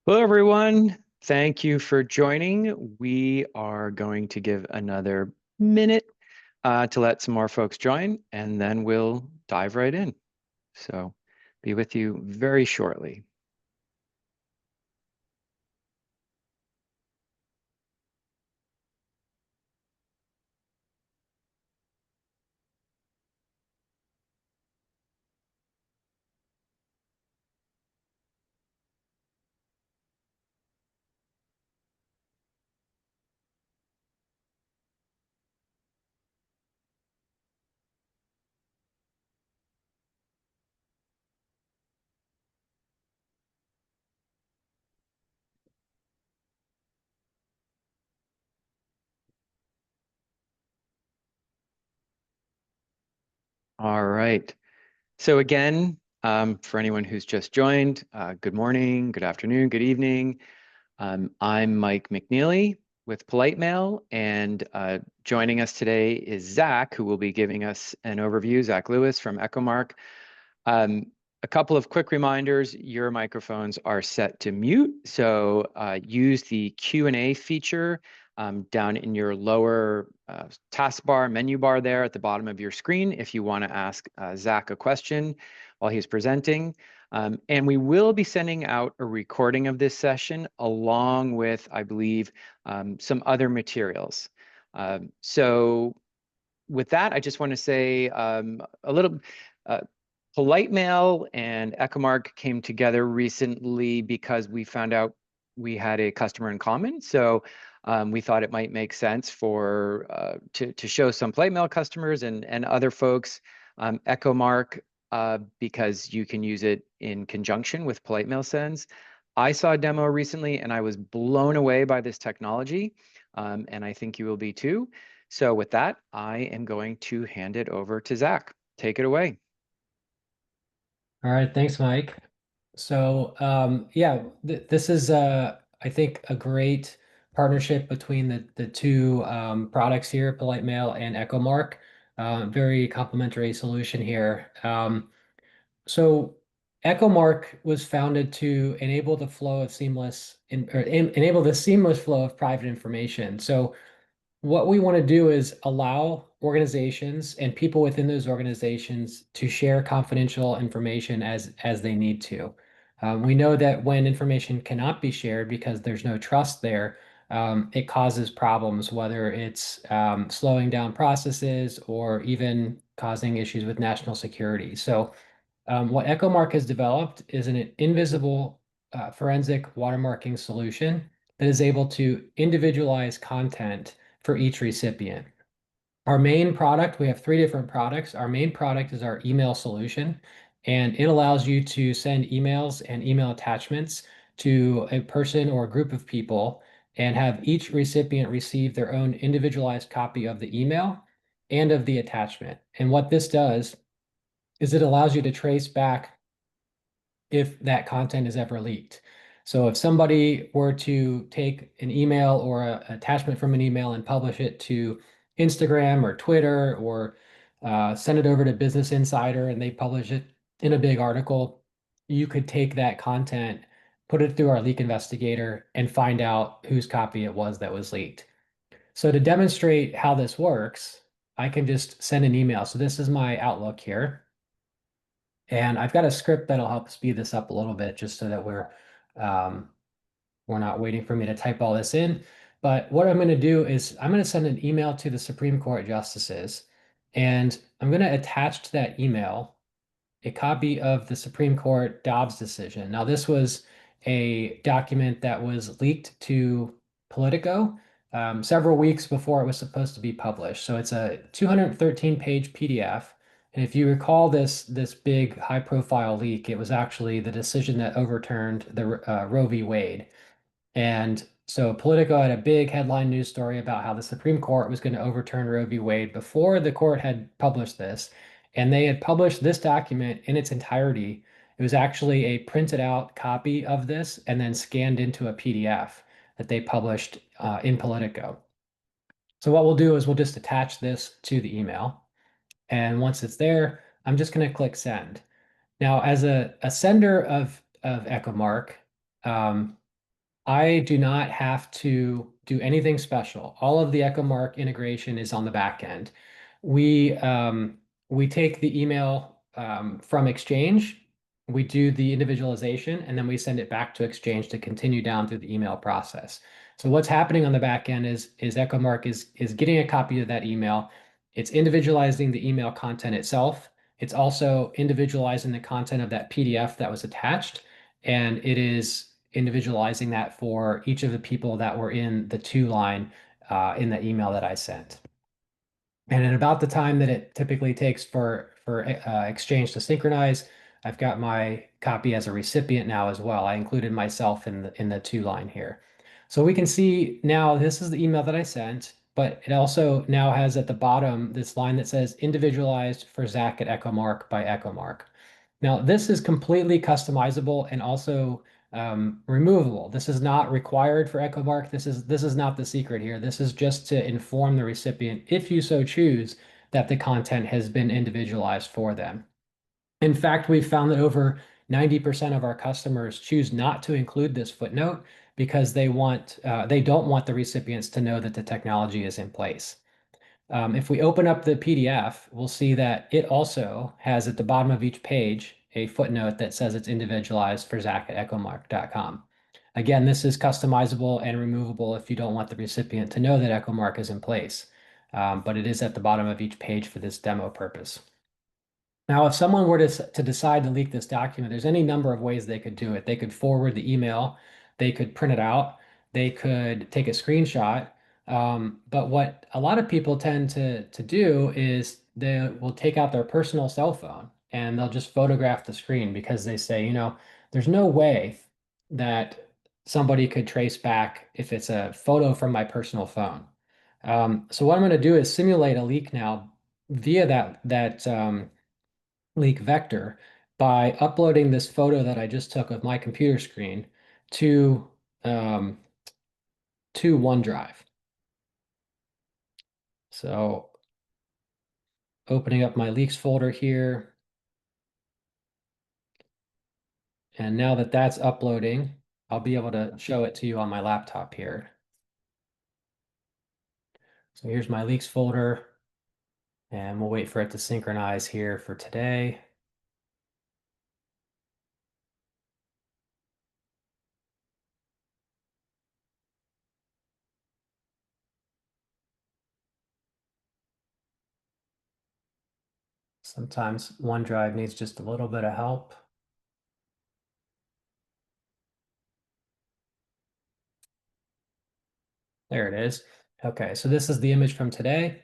Hello, everyone. Thank you for joining. We are going to give another minute to let some more folks join, and then we'll dive right in. So be with you very shortly. All right. So again, for anyone who's just joined, good morning, good afternoon, good evening. I'm Mike McNeely with Polite Mail, and joining us today is Zach, who will be giving us an overview, Zach Lewis from EchoMark. Um, a couple of quick reminders, your microphones are set to mute, so use the Q&A feature down in your lower taskbar, menu bar there at the bottom of your screen if you want to ask Zach a question while he's presenting. And we will be sending out a recording of this session along with, I believe, some other materials. So with that, I just want to say a little. Uh, Polite Mail and EchoMark came together recently because we found out we had a customer in common. So we thought it might make sense for to show some Polite Mail customers and other folks EchoMark because you can use it in conjunction with Polite Mail sends. I saw a demo recently and I was blown away by this technology, and I think you will be too. So with that, I am going to hand it over to Zach. Take it away. All right, thanks, Mike. So, yeah, th this is I think a great partnership between the two products here, Polite Mail and EchoMark. Very complementary solution here. So, EchoMark was founded to enable the flow of enable the seamless flow of private information. So, what we want to do is allow organizations and people within those organizations to share confidential information as they need to. We know that when information cannot be shared because there's no trust there, it causes problems, whether it's slowing down processes or even causing issues with national security. So, what EchoMark has developed is an invisible forensic watermarking solution that is able to individualize content for each recipient. Our main product, we have three different products. Our main product is our email solution, and it allows you to send emails and email attachments to a person or a group of people and have each recipient receive their own individualized copy of the email and of the attachment. And what this does is it allows you to trace back if that content is ever leaked. So if somebody were to take an email or an attachment from an email and publish it to Instagram or Twitter or send it over to Business Insider and they publish it in a big article, you could take that content, put it through our leak investigator, and find out whose copy it was that was leaked. So to demonstrate how this works, I can just send an email. So this is my Outlook here. And I've got a script that'll help speed this up a little bit just so that um, we're not waiting for me to type all this in. But what I'm going to do is I'm going to send an email to the Supreme Court justices, and I'm going to attach to that email a copy of the Supreme Court Dobbs decision. Now, this was a document that was leaked to Politico several weeks before it was supposed to be published. So it's a 213-page PDF. And if you recall this big high-profile leak, it was actually the decision that overturned the Roe v. Wade. And so Politico had a big headline news story about how the Supreme Court was going to overturn Roe v. Wade before the court had published this. And they had published this document in its entirety. It was actually a printed out copy of this and then scanned into a PDF that they published in Politico. So what we'll do is we'll just attach this to the email. And once it's there, I'm just going to click send. Now, as a sender of EchoMark, I do not have to do anything special. All of the EchoMark integration is on the back end. We we take the email from Exchange, we do the individualization, and then we send it back to Exchange to continue down through the email process. So what's happening on the back end is EchoMark is getting a copy of that email. It's individualizing the email content itself. It's also individualizing the content of that PDF that was attached, and it is individualizing that for each of the people that were in the to line in the email that I sent. And at about the time that it typically takes for Exchange to synchronize, I've got my copy as a recipient now as well. I included myself in the to line here. So we can see now this is the email that I sent, but it also now has at the bottom this line that says individualized for Zach at EchoMark by EchoMark. Now this is completely customizable and also removable. This is not required for EchoMark. This is not the secret here. This is just to inform the recipient, if you so choose, that the content has been individualized for them. In fact, we've found that over 90% of our customers choose not to include this footnote because they don't want the recipients to know that the technology is in place. If we open up the PDF, we'll see that it also has at the bottom of each page a footnote that says it's individualized for Zach at echomark.com. Again, this is customizable and removable if you don't want the recipient to know that EchoMark is in place, but it is at the bottom of each page for this demo purpose. Now, if someone were to decide to leak this document, there's any number of ways they could do it. They could forward the email, they could print it out, they could take a screenshot. But what a lot of people tend to do is they will take out their personal cell phone and they'll just photograph the screen because they say, there's no way that somebody could trace back if it's a photo from my personal phone. So what I'm going to do is simulate a leak now via that leak vector by uploading this photo that I just took of my computer screen to um, to OneDrive. So opening up my leaks folder here, and now that that's uploading, I'll be able to show it to you on my laptop here. So here's my leaks folder, and we'll wait for it to synchronize here for today. Sometimes OneDrive needs just a little bit of help. There it is. Okay, so this is the image from today.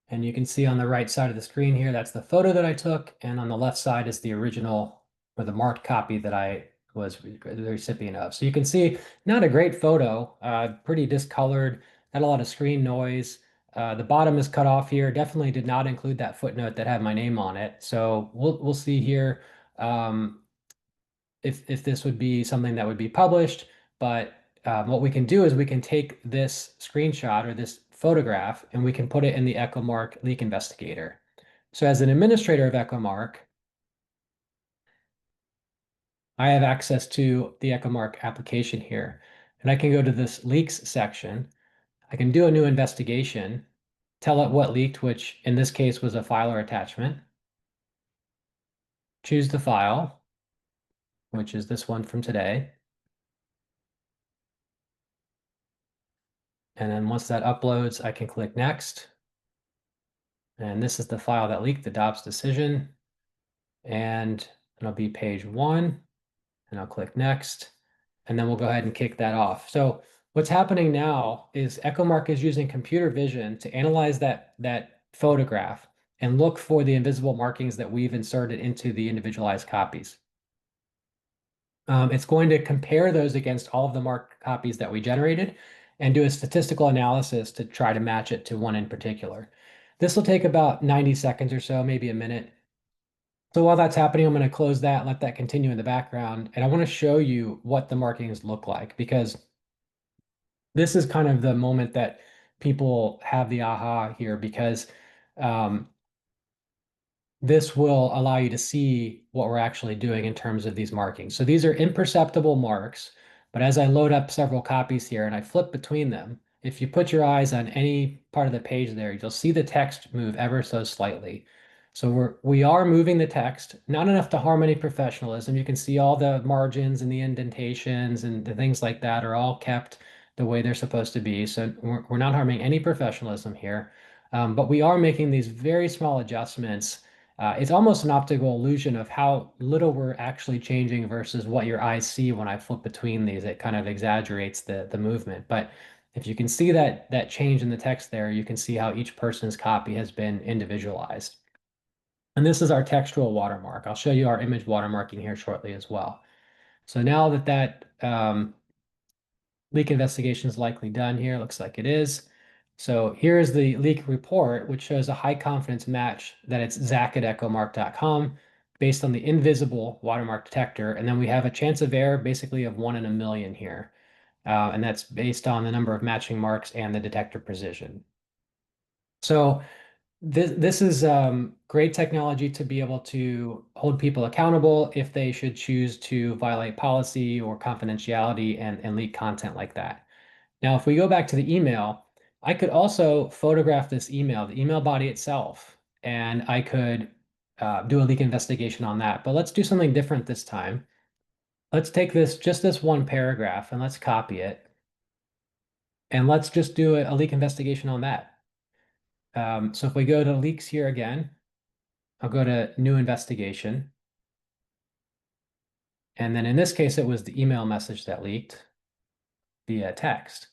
And you can see on the right side of the screen here, that's the photo that I took. And on the left side is the original or the marked copy that I was the recipient of. So you can see not a great photo, pretty discolored, had a lot of screen noise. The bottom is cut off here. Definitely did not include that footnote that had my name on it. So we'll see here if this would be something that would be published. But what we can do is we can take this screenshot or this photograph and we can put it in the EchoMark leak investigator. So as an administrator of EchoMark, I have access to the EchoMark application here. And I can go to this leaks section. I can do a new investigation, tell it what leaked, which in this case was a file or attachment. Choose the file, which is this one from today. And then once that uploads, I can click next. And this is the file that leaked, the Dobbs decision. And it'll be page 1. And I'll click next. And then we'll go ahead and kick that off. So what's happening now is EchoMark is using computer vision to analyze that photograph and look for the invisible markings that we've inserted into the individualized copies. It's going to compare those against all of the marked copies that we generated and do a statistical analysis to try to match it to one in particular. This will take about 90 seconds or so, maybe a minute. So while that's happening, I'm going to close that and let that continue in the background. And I want to show you what the markings look like because this is kind of the moment that people have the aha here because um, this will allow you to see what we're actually doing in terms of these markings. So these are imperceptible marks, but as I load up several copies here and I flip between them, if you put your eyes on any part of the page there, you'll see the text move ever so slightly. So we are moving the text, not enough to harm any professionalism. You can see all the margins and the indentations and the things like that are all kept the way they're supposed to be. So we're not harming any professionalism here. But we are making these very small adjustments. It's almost an optical illusion of how little we're actually changing versus what your eyes see when I flip between these. It kind of exaggerates the movement. But if you can see that change in the text there, you can see how each person's copy has been individualized. And this is our textual watermark. I'll show you our image watermarking here shortly as well. So now that leak investigation is likely done here, looks like it is. So here is the leak report, which shows a high confidence match that it's Zach at EchoMark.com based on the invisible watermark detector. And then we have a chance of error basically of 1 in a million here. And that's based on the number of matching marks and the detector precision. So this is great technology to be able to hold people accountable if they should choose to violate policy or confidentiality and leak content like that. Now, if we go back to the email, I could also photograph this email, the email body itself, and I could do a leak investigation on that. But let's do something different this time. Let's take just this one paragraph and let's copy it. And let's just do a leak investigation on that. So if we go to leaks here again, I'll go to new investigation. And then in this case, it was the email message that leaked via text.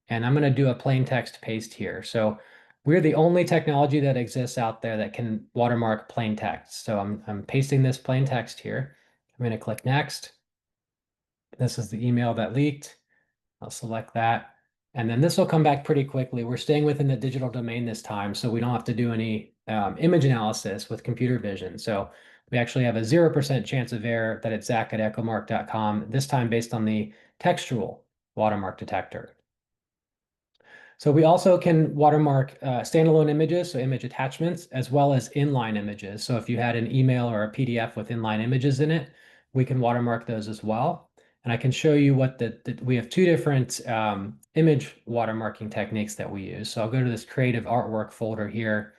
And I'm going to do a plain text paste here. So we're the only technology that exists out there that can watermark plain text. So I'm pasting this plain text here. I'm going to click next. This is the email that leaked. I'll select that. And then this will come back pretty quickly. We're staying within the digital domain this time, so we don't have to do any image analysis with computer vision. So we actually have a 0% chance of error that it's Zach at echomark.com, this time based on the textual watermark detector. So we also can watermark standalone images, so image attachments, as well as inline images. So if you had an email or a PDF with inline images in it, we can watermark those as well. And I can show you what we have two different image watermarking techniques that we use. So I'll go to this creative artwork folder here,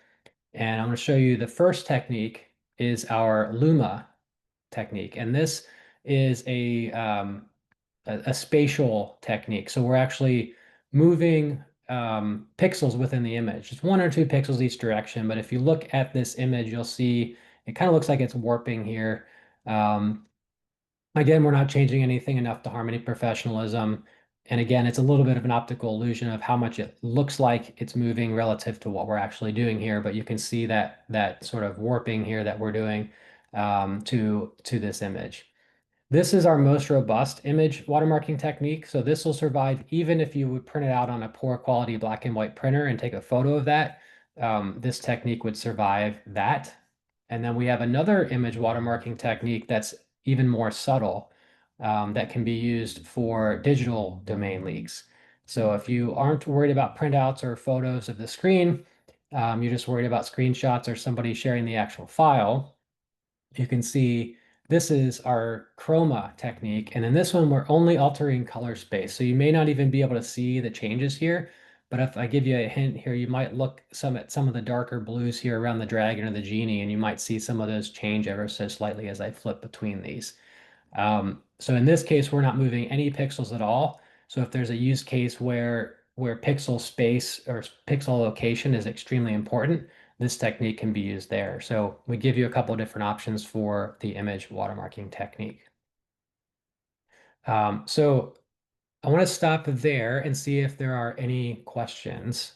and I'm going to show you the first technique is our Luma technique. And this is a spatial technique. So we're actually moving pixels within the image. It's 1 or 2 pixels each direction. But if you look at this image, you'll see it kind of looks like it's warping here. Again, we're not changing anything enough to harm any professionalism. And again, it's a little bit of an optical illusion of how much it looks like it's moving relative to what we're actually doing here. But you can see that sort of warping here that we're doing to this image. This is our most robust image watermarking technique. So this will survive even if you would print it out on a poor quality black and white printer and take a photo of that. This technique would survive that. And then we have another image watermarking technique that's even more subtle that can be used for digital domain leaks. So if you aren't worried about printouts or photos of the screen, you're just worried about screenshots or somebody sharing the actual file, you can see this is our chroma technique. And in this one, we're only altering color space. So you may not even be able to see the changes here. But if I give you a hint here, you might look at some of the darker blues here around the dragon or the genie, and you might see some of those change ever so slightly as I flip between these. So in this case, we're not moving any pixels at all. So if there's a use case where pixel space or pixel location is extremely important, this technique can be used there. So we give you a couple of different options for the image watermarking technique. So I want to stop there and see if there are any questions.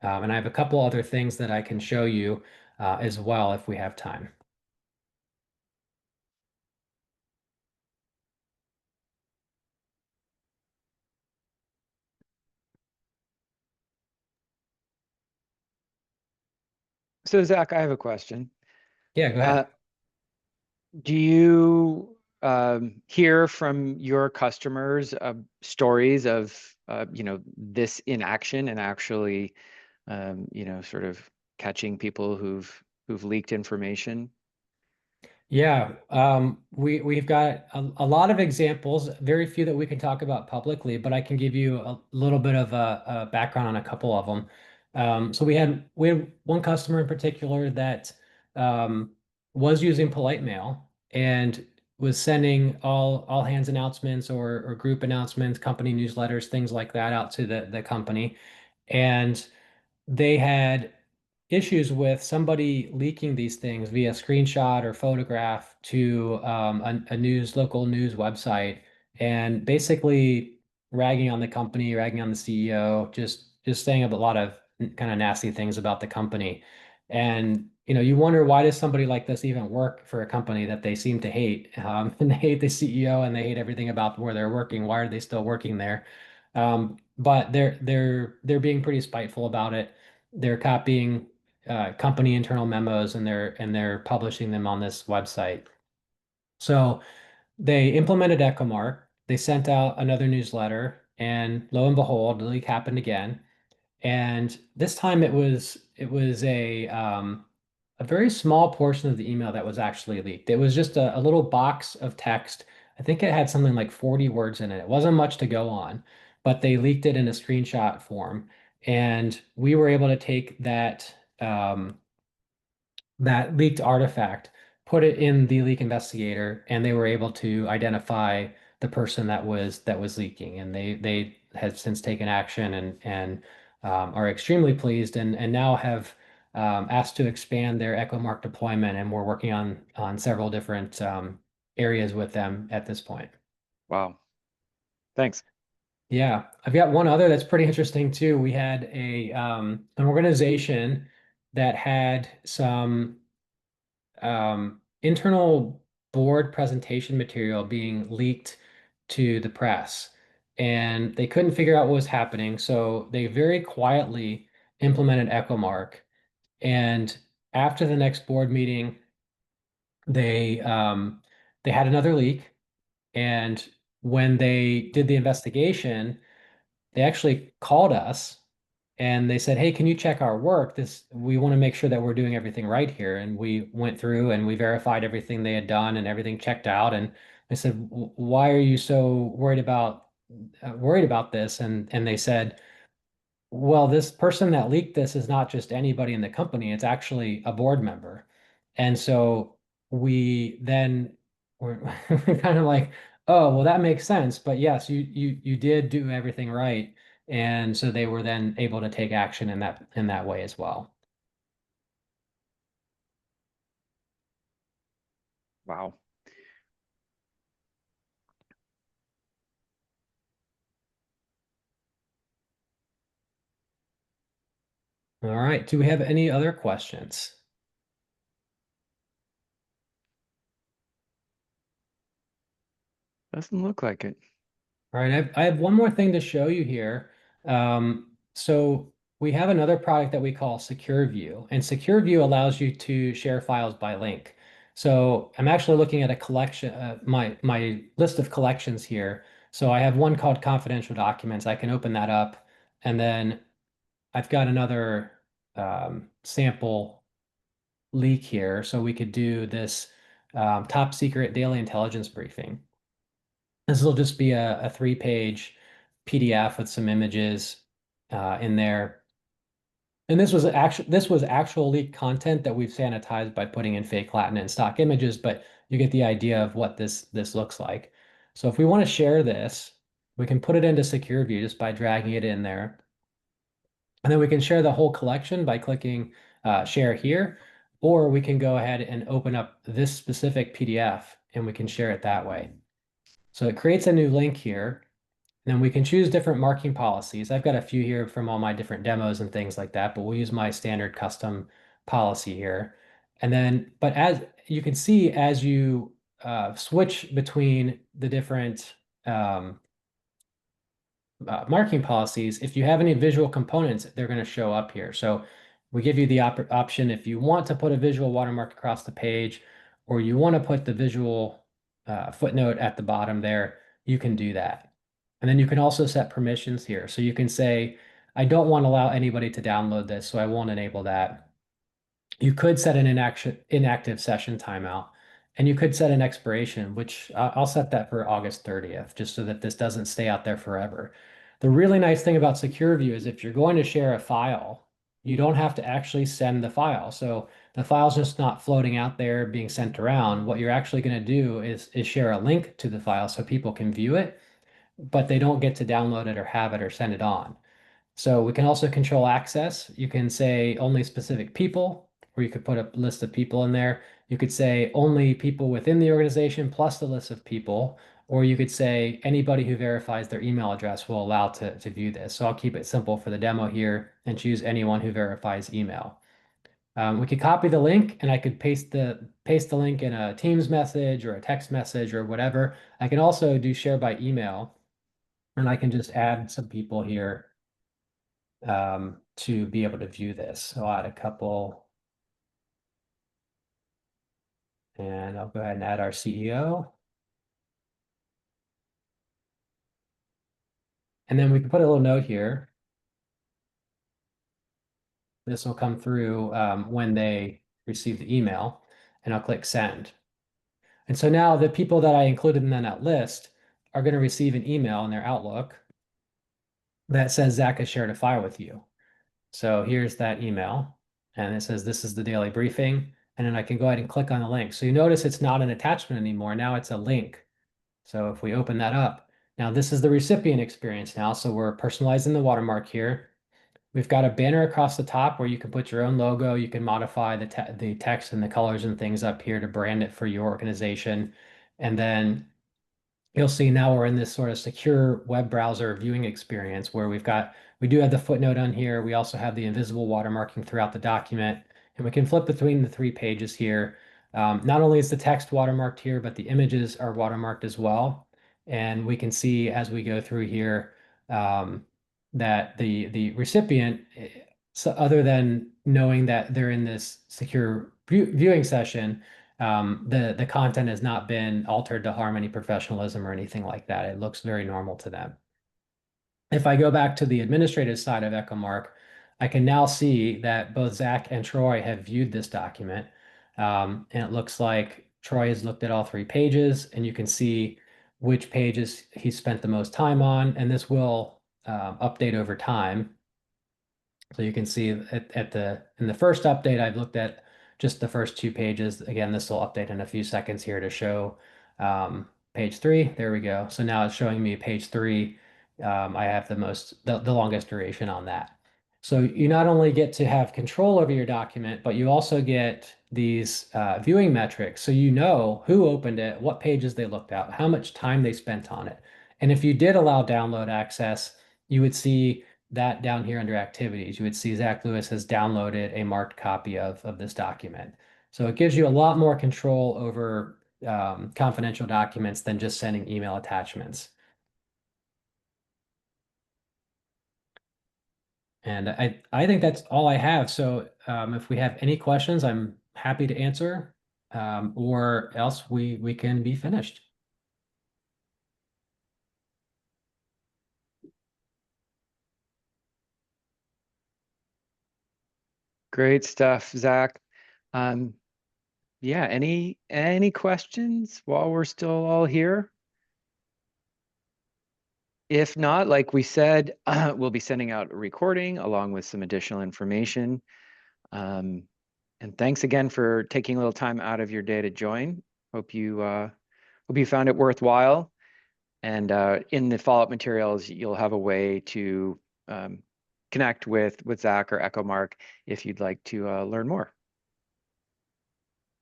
And I have a couple other things that I can show you as well if we have time. So Zach, I have a question. Yeah, go Uh, ahead. do you hear from your customers stories of this in action and actually sort of catching people who've who've leaked information? Yeah, we've got a lot of examples, very few that we can talk about publicly, but I can give you a little bit of a background on a couple of them. So we had one customer in particular that um, was using Polite Mail and was sending all hands announcements or group announcements, company newsletters, things like that out to the company, and they had issues with somebody leaking these things via screenshot or photograph to a local news website, and basically ragging on the company, ragging on the CEO, just saying a lot of kind of nasty things about the company. And you wonder, why does somebody like this even work for a company that they seem to hate? And they hate the CEO and they hate everything about where they're working. Why are they still working there? But they're being pretty spiteful about it. They're copying company internal memos, and they're publishing them on this website. So they implemented EchoMark. They sent out another newsletter, and lo and behold, the leak happened again. And this time it was a very small portion of the email that was actually leaked. It was just a little box of text. I think it had something like 40 words in it. It wasn't much to go on, but they leaked it in a screenshot form. And we were able to take that leaked artifact, put it in the leak investigator, and they were able to identify the person that was leaking. And they had since taken action and are extremely pleased, and now have asked to expand their EchoMark deployment, and we're working on several different areas with them at this point. Wow. Thanks. Yeah, I've got one other that's pretty interesting too. We had an organization that had some internal board presentation material being leaked to the press, and they couldn't figure out what was happening. So they very quietly implemented EchoMark. And after the next board meeting, they um, they had another leak. And when they did the investigation, they actually called us and they said, "Hey, can you check our work? We want to make sure that we're doing everything right here." And we went through and we verified everything they had done and everything checked out. And I said, "Why are you so worried about this?" And they said, "Well, this person that leaked this is not just anybody in the company, it's actually a board member." And so we then were we're kind of like, "Oh, well, that makes sense. But yes, you did do everything right." And so they were then able to take action in that way as well. Wow. All right. Do we have any other questions? Doesn't look like it. All right, I have one more thing to show you here. So we have another product that we call Secure View, and Secure View allows you to share files by link. So I'm actually looking at a collection, my list of collections here. So I have one called Confidential Documents. I can open that up, and then I've got another sample leak here. So we could do this top secret daily intelligence briefing. This will just be a 3-page PDF with some images in there. And this was actual leaked content that we've sanitized by putting in fake Latin and stock images, but you get the idea of what this looks like. So if we want to share this, we can put it into Secure View just by dragging it in there. And then we can share the whole collection by clicking Share Here, or we can go ahead and open up this specific PDF and we can share it that way. So it creates a new link here. And then we can choose different marking policies. I've got a few here from all my different demos and things like that, but we'll use my standard custom policy here. And then, but as you can see, as you switch between the different marking policies, if you have any visual components, they're going to show up here. So we give you the option if you want to put a visual watermark across the page, or you want to put the visual footnote at the bottom there, you can do that. And then you can also set permissions here. So you can say, I don't want to allow anybody to download this, so I won't enable that. You could set an inactive session timeout, and you could set an expiration, which I'll set that for August 30th, just so that this doesn't stay out there forever. The really nice thing about Secure View is if you're going to share a file, you don't have to actually send the file. So the file's just not floating out there being sent around. What you're actually going to do is share a link to the file so people can view it, but they don't get to download it or have it or send it on. So we can also control access. You can say only specific people, or you could put a list of people in there. You could say only people within the organization plus the list of people, or you could say anybody who verifies their email address will allow to view this. So I'll keep it simple for the demo here and choose anyone who verifies email. We could copy the link and I could paste the link in a Teams message or a text message or whatever. I can also do share by email, and I can just add some people here to be able to view this. So I'll add a couple, and I'll go ahead and add our CEO. And then we can put a little note here. This will come through when they receive the email, and I'll click send. And so now the people that I included in that list are going to receive an email in their Outlook that says Zach has shared a file with you. So here's that email, and it says this is the daily briefing. And then I can go ahead and click on the link. So you notice it's not an attachment anymore. Now it's a link. So if we open that up, now this is the recipient experience now. So we're personalizing the watermark here. We've got a banner across the top where you can put your own logo. You can modify the text and the colors and things up here to brand it for your organization. And then you'll see now we're in this sort of secure web browser viewing experience where we do have the footnote on here. We also have the invisible watermarking throughout the document, and we can flip between the 3 pages here. Not only is the text watermarked here, but the images are watermarked as well. And we can see as we go through here that the recipient, so other than knowing that they're in this secure viewing session, the content has not been altered to harm any professionalism or anything like that. It looks very normal to them. If I go back to the administrative side of EchoMark, I can now see that both Zach and Troy have viewed this document. And it looks like Troy has looked at all 3 pages, and you can see which pages he spent the most time on, and this will update over time. So you can see in the first update, I've looked at just the first 2 pages. Again, this will update in a few seconds here to show page 3. There we go. So now it's showing me page 3. I have the longest duration on that. So you not only get to have control over your document, but you also get these viewing metrics. So you know who opened it, what pages they looked at, how much time they spent on it. And if you did allow download access, you would see that down here under activities. You would see Zach Lewis has downloaded a marked copy of this document. So it gives you a lot more control over confidential documents than just sending email attachments. And I think that's all I have. So if we have any questions, I'm happy to answer, or else we can be finished. Great stuff, Zach. Um, yeah, any questions while we're still all here? If not, like we said, we'll be sending out a recording along with some additional information. And thanks again for taking a little time out of your day to join. Hope you found it worthwhile. And in the follow-up materials, you'll have a way to connect with Zach or EchoMark if you'd like to learn more.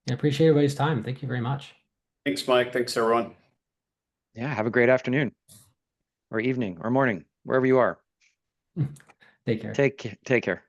I appreciate everybody's time. Thank you very much. Thanks, Mike. Thanks, everyone. Yeah, have a great afternoon or evening or morning, wherever you are. Take care. Take care.